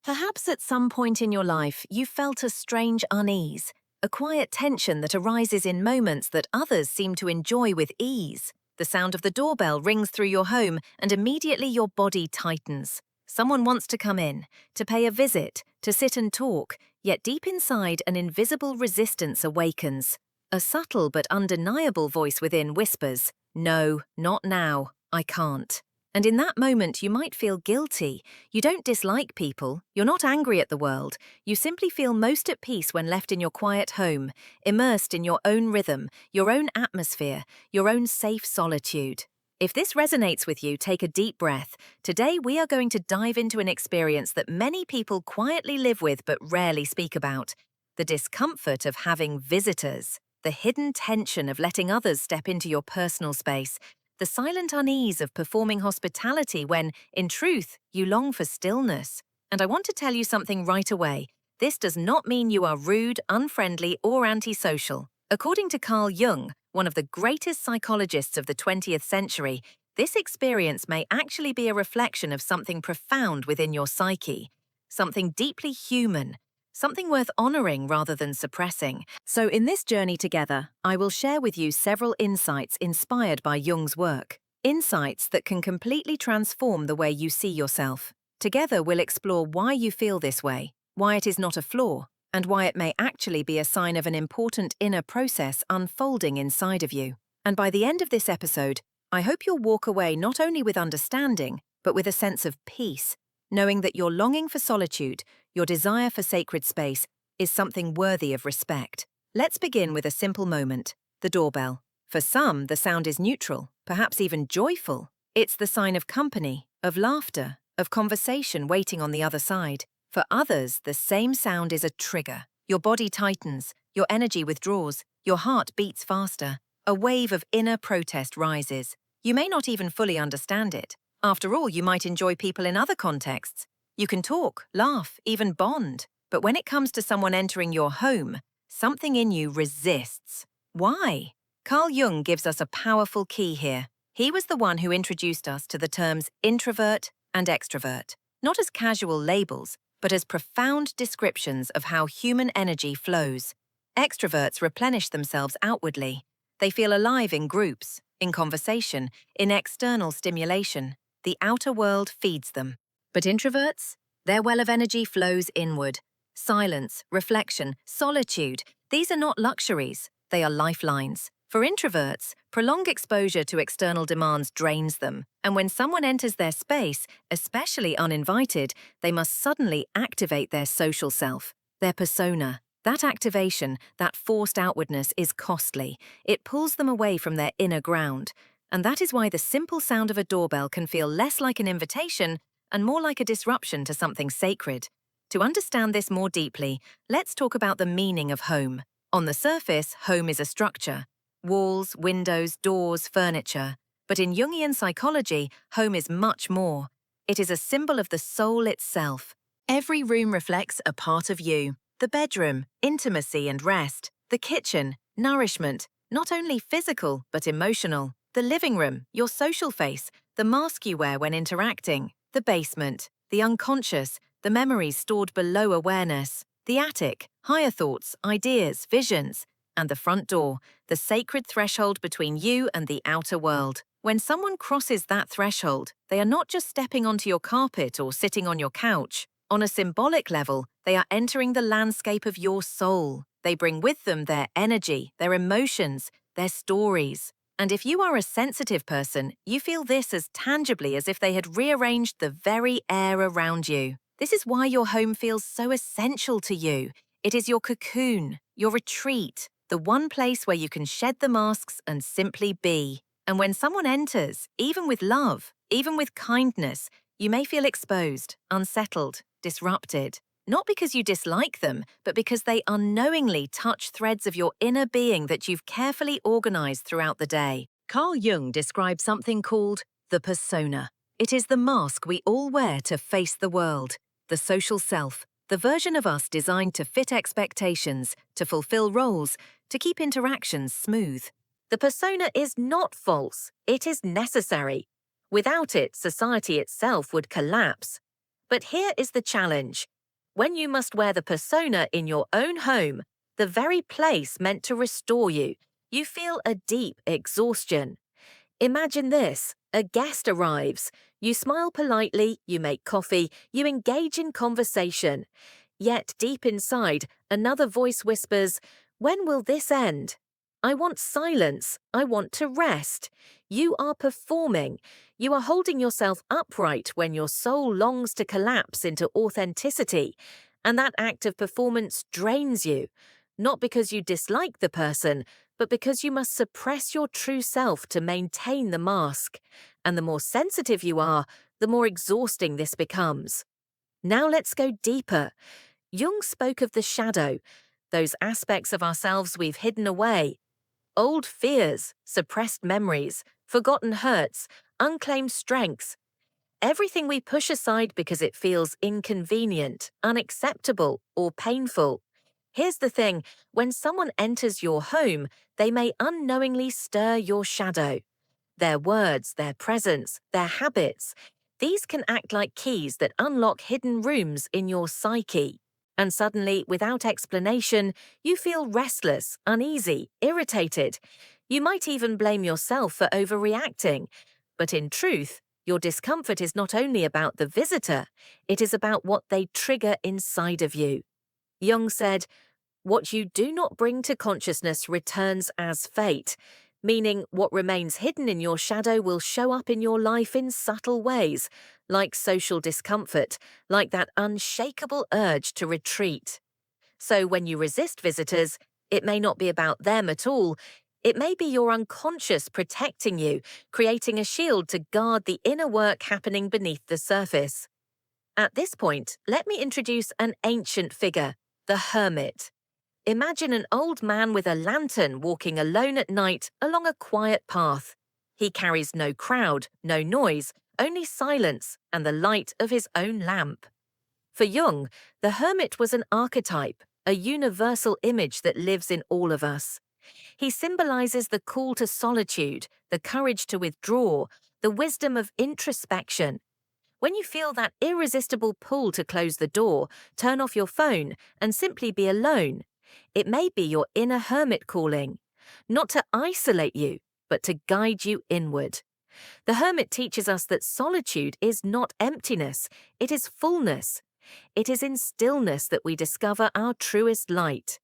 Perhaps at some point in your life, you felt a strange unease, a quiet tension that arises in moments that others seem to enjoy with ease. The sound of the doorbell rings through your home, and immediately your body tightens. Someone wants to come in, to pay a visit, to sit and talk, yet deep inside an invisible resistance awakens. A subtle but undeniable voice within whispers, "No, not now, I can't." And in that moment, you might feel guilty. You don't dislike people, you're not angry at the world, you simply feel most at peace when left in your quiet home, immersed in your own rhythm, your own atmosphere, your own safe solitude. If this resonates with you, take a deep breath. Today we are going to dive into an experience that many people quietly live with but rarely speak about. The discomfort of having visitors, the hidden tension of letting others step into your personal space, the silent unease of performing hospitality when, in truth, you long for stillness. And I want to tell you something right away. This does not mean you are rude, unfriendly, or antisocial. According to Carl Jung, one of the greatest psychologists of the 20th century, this experience may actually be a reflection of something profound within your psyche, something deeply human, something worth honoring rather than suppressing. So in this journey together, I will share with you several insights inspired by Jung's work. Insights that can completely transform the way you see yourself. Together we'll explore why you feel this way, why it is not a flaw, and why it may actually be a sign of an important inner process unfolding inside of you. And by the end of this episode, I hope you'll walk away not only with understanding, but with a sense of peace, knowing that your longing for solitude, your desire for sacred space, is something worthy of respect. Let's begin with a simple moment, the doorbell. For some, the sound is neutral, perhaps even joyful. It's the sign of company, of laughter, of conversation waiting on the other side. For others, the same sound is a trigger. Your body tightens, your energy withdraws, your heart beats faster. A wave of inner protest rises. You may not even fully understand it. After all, you might enjoy people in other contexts. You can talk, laugh, even bond. But when it comes to someone entering your home, something in you resists. Why? Carl Jung gives us a powerful key here. He was the one who introduced us to the terms introvert and extrovert, not as casual labels, but as profound descriptions of how human energy flows. Extroverts replenish themselves outwardly. They feel alive in groups, in conversation, in external stimulation. The outer world feeds them. But introverts? Their well of energy flows inward. Silence, reflection, solitude, these are not luxuries, they are lifelines. For introverts, prolonged exposure to external demands drains them, and when someone enters their space, especially uninvited, they must suddenly activate their social self, their persona. That activation, that forced outwardness is costly. It pulls them away from their inner ground. And that is why the simple sound of a doorbell can feel less like an invitation and more like a disruption to something sacred. To understand this more deeply, let's talk about the meaning of home. On the surface, home is a structure. Walls, windows, doors, furniture. But in Jungian psychology, home is much more. It is a symbol of the soul itself. Every room reflects a part of you. The bedroom, intimacy and rest. The kitchen, nourishment, not only physical but emotional. The living room, your social face, the mask you wear when interacting. The basement, the unconscious, the memories stored below awareness. The attic, higher thoughts, ideas, visions. And the front door, the sacred threshold between you and the outer world. When someone crosses that threshold, they are not just stepping onto your carpet or sitting on your couch. On a symbolic level, they are entering the landscape of your soul. They bring with them their energy, their emotions, their stories. And if you are a sensitive person, you feel this as tangibly as if they had rearranged the very air around you. This is why your home feels so essential to you. It is your cocoon, your retreat, the one place where you can shed the masks and simply be. And when someone enters, even with love, even with kindness, you may feel exposed, unsettled, disrupted. Not because you dislike them, but because they unknowingly touch threads of your inner being that you've carefully organized throughout the day. Carl Jung describes something called the persona. It is the mask we all wear to face the world, the social self, the version of us designed to fit expectations, to fulfill roles, to keep interactions smooth. The persona is not false, it is necessary. Without it, society itself would collapse. But here is the challenge. When you must wear the persona in your own home, the very place meant to restore you, you feel a deep exhaustion. Imagine this. A guest arrives. You smile politely, you make coffee, you engage in conversation. Yet deep inside, another voice whispers, "When will this end? I want silence. I want to rest." You are performing. You are holding yourself upright when your soul longs to collapse into authenticity. And that act of performance drains you, not because you dislike the person, but because you must suppress your true self to maintain the mask. And the more sensitive you are, the more exhausting this becomes. Now let's go deeper. Jung spoke of the shadow, those aspects of ourselves we've hidden away. Old fears, suppressed memories, forgotten hurts, unclaimed strengths. Everything we push aside because it feels inconvenient, unacceptable, or painful. Here's the thing, when someone enters your home, they may unknowingly stir your shadow. Their words, their presence, their habits, these can act like keys that unlock hidden rooms in your psyche. And suddenly, without explanation, you feel restless, uneasy, irritated. You might even blame yourself for overreacting. But in truth, your discomfort is not only about the visitor, it is about what they trigger inside of you. Jung said, "What you do not bring to consciousness returns as fate," meaning what remains hidden in your shadow will show up in your life in subtle ways, like social discomfort, like that unshakable urge to retreat. So when you resist visitors, it may not be about them at all. It may be your unconscious protecting you, creating a shield to guard the inner work happening beneath the surface. At this point, let me introduce an ancient figure, the hermit. Imagine an old man with a lantern walking alone at night along a quiet path. He carries no crowd, no noise, only silence and the light of his own lamp. For Jung, the hermit was an archetype, a universal image that lives in all of us. He symbolizes the call to solitude, the courage to withdraw, the wisdom of introspection. When you feel that irresistible pull to close the door, turn off your phone, and simply be alone, it may be your inner hermit calling, not to isolate you, but to guide you inward. The hermit teaches us that solitude is not emptiness, it is fullness. It is in stillness that we discover our truest light.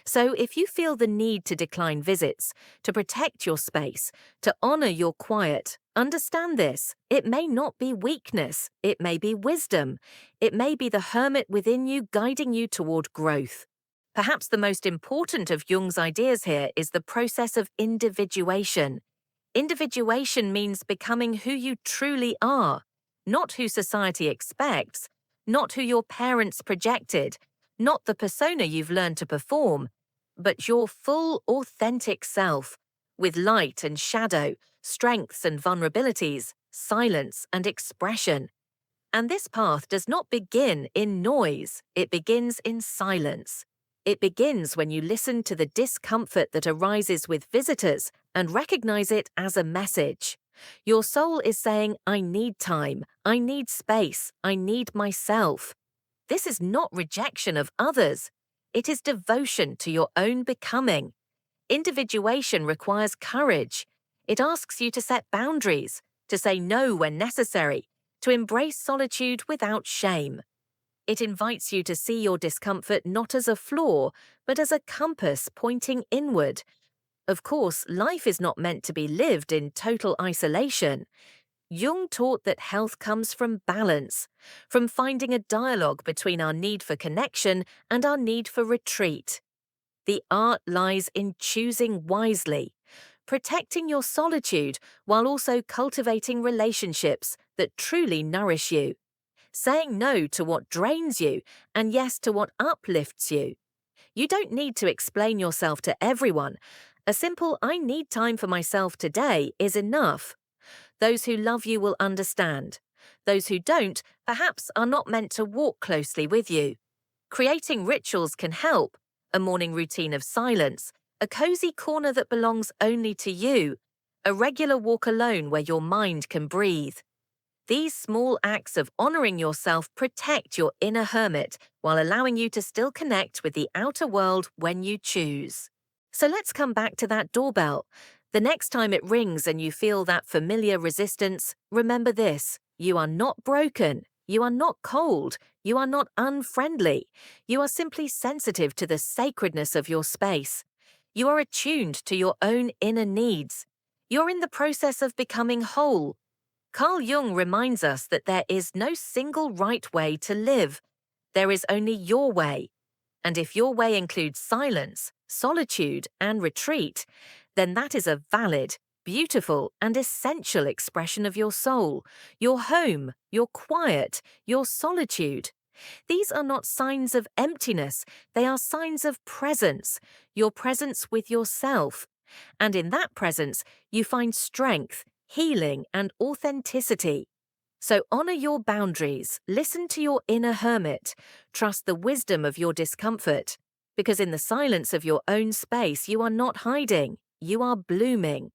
So if you feel the need to decline visits, to protect your space, to honor your quiet, understand this. It may not be weakness, it may be wisdom. It may be the hermit within you guiding you toward growth. Perhaps the most important of Jung's ideas here is the process of individuation. Individuation means becoming who you truly are, not who society expects, not who your parents projected, not the persona you've learned to perform, but your full, authentic self, with light and shadow, strengths and vulnerabilities, silence and expression. And this path does not begin in noise, it begins in silence. It begins when you listen to the discomfort that arises with visitors and recognize it as a message. Your soul is saying, "I need time, I need space, I need myself." This is not rejection of others. It is devotion to your own becoming. Individuation requires courage. It asks you to set boundaries, to say no when necessary, to embrace solitude without shame. It invites you to see your discomfort not as a flaw, but as a compass pointing inward. Of course, life is not meant to be lived in total isolation. Jung taught that health comes from balance, from finding a dialogue between our need for connection and our need for retreat. The art lies in choosing wisely, protecting your solitude while also cultivating relationships that truly nourish you. Saying no to what drains you and yes to what uplifts you. You don't need to explain yourself to everyone. A simple "I need time for myself today" is enough. Those who love you will understand. Those who don't, perhaps, are not meant to walk closely with you. Creating rituals can help. A morning routine of silence, a cozy corner that belongs only to you, a regular walk alone where your mind can breathe. These small acts of honoring yourself protect your inner hermit while allowing you to still connect with the outer world when you choose. So let's come back to that doorbell. The next time it rings and you feel that familiar resistance, remember this: you are not broken, you are not cold, you are not unfriendly. You are simply sensitive to the sacredness of your space. You are attuned to your own inner needs. You're in the process of becoming whole. Carl Jung reminds us that there is no single right way to live. There is only your way. And if your way includes silence, solitude, and retreat, then that is a valid, beautiful, and essential expression of your soul, your home, your quiet, your solitude. These are not signs of emptiness, they are signs of presence, your presence with yourself. And in that presence, you find strength, healing, and authenticity. So honor your boundaries, listen to your inner hermit, trust the wisdom of your discomfort. Because in the silence of your own space, you are not hiding, you are blooming.